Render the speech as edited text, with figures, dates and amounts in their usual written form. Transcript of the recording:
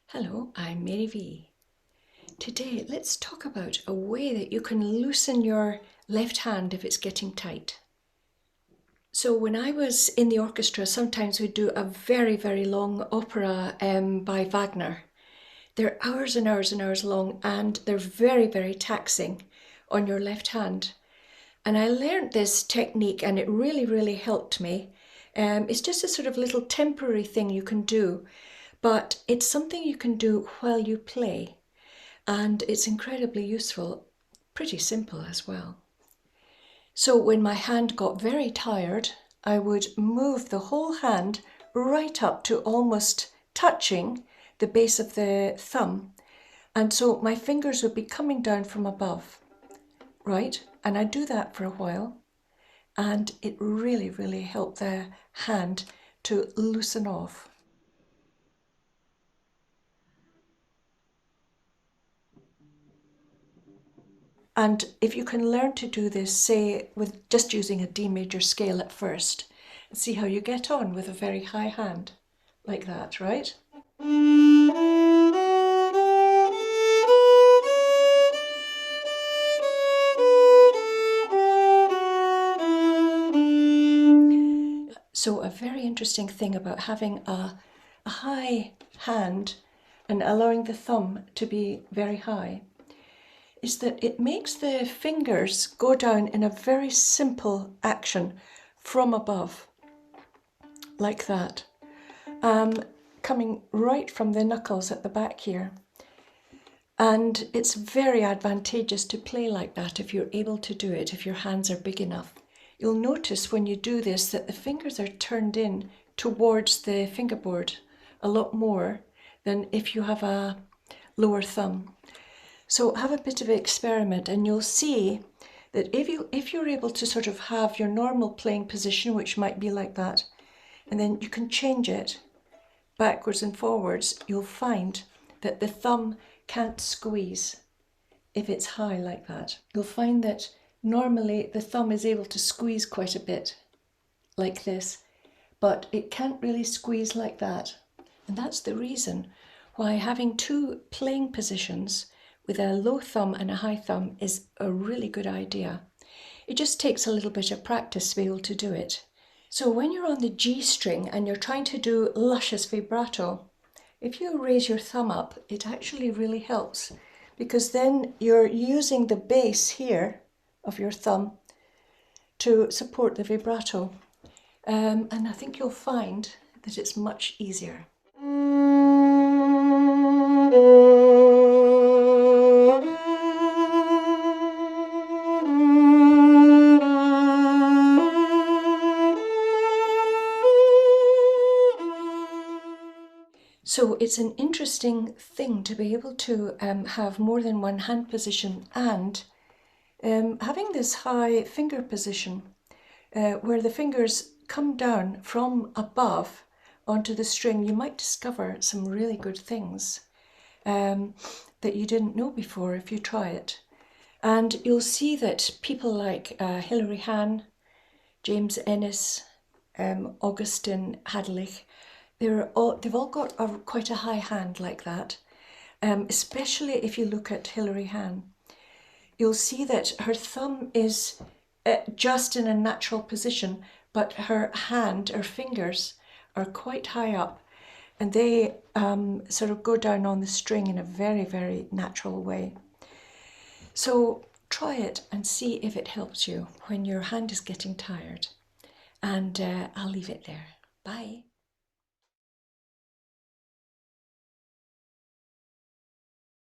Hello, I'm Mary V. Today let's talk about a way that you can loosen your left hand if it's getting tight. So when I was in the orchestra, sometimes we'd do a very long opera by Wagner. They're hours and hours and hours long, and they're very taxing on your left hand. And I learned this technique and it really helped me. It's just a sort of little temporary thing you can do, but it's something you can do while you play. And it's incredibly useful, pretty simple as well. So when my hand got very tired, I would move the whole hand right up to almost touching the base of the thumb. And so my fingers would be coming down from above, right? And I'd do that for a while. And it really helped the hand to loosen off. And if you can learn to do this, say, with just using a D major scale at first, and see how you get on with a very high hand, like that, right? So a very interesting thing about having a high hand and allowing the thumb to be very high is that it makes the fingers go down in a very simple action from above, like that, coming right from the knuckles at the back here. And it's very advantageous to play like that if you're able to do it, if your hands are big enough. You'll notice when you do this that the fingers are turned in towards the fingerboard a lot more than if you have a lower thumb. So have a bit of an experiment and you'll see that if you're able to sort of have your normal playing position, which might be like that, and then you can change it backwards and forwards, you'll find that the thumb can't squeeze if it's high like that. You'll find that normally the thumb is able to squeeze quite a bit like this, but it can't really squeeze like that. And that's the reason why having two playing positions with a low thumb and a high thumb is a really good idea. It just takes a little bit of practice to be able to do it. So when you're on the G string and you're trying to do luscious vibrato, if you raise your thumb up, it actually really helps, because then you're using the base here of your thumb to support the vibrato. And I think you'll find that it's much easier. So it's an interesting thing to be able to have more than one hand position and having this high finger position where the fingers come down from above onto the string. You might discover some really good things that you didn't know before if you try it. And you'll see that people like Hilary Hahn, James Ennis, Augustin Hadlich, they've all got quite a high hand like that, especially if you look at Hilary Hahn. You'll see that her thumb is just in a natural position, but her hand, her fingers, are quite high up, and they sort of go down on the string in a very natural way. So try it and see if it helps you when your hand is getting tired. And I'll leave it there. Bye.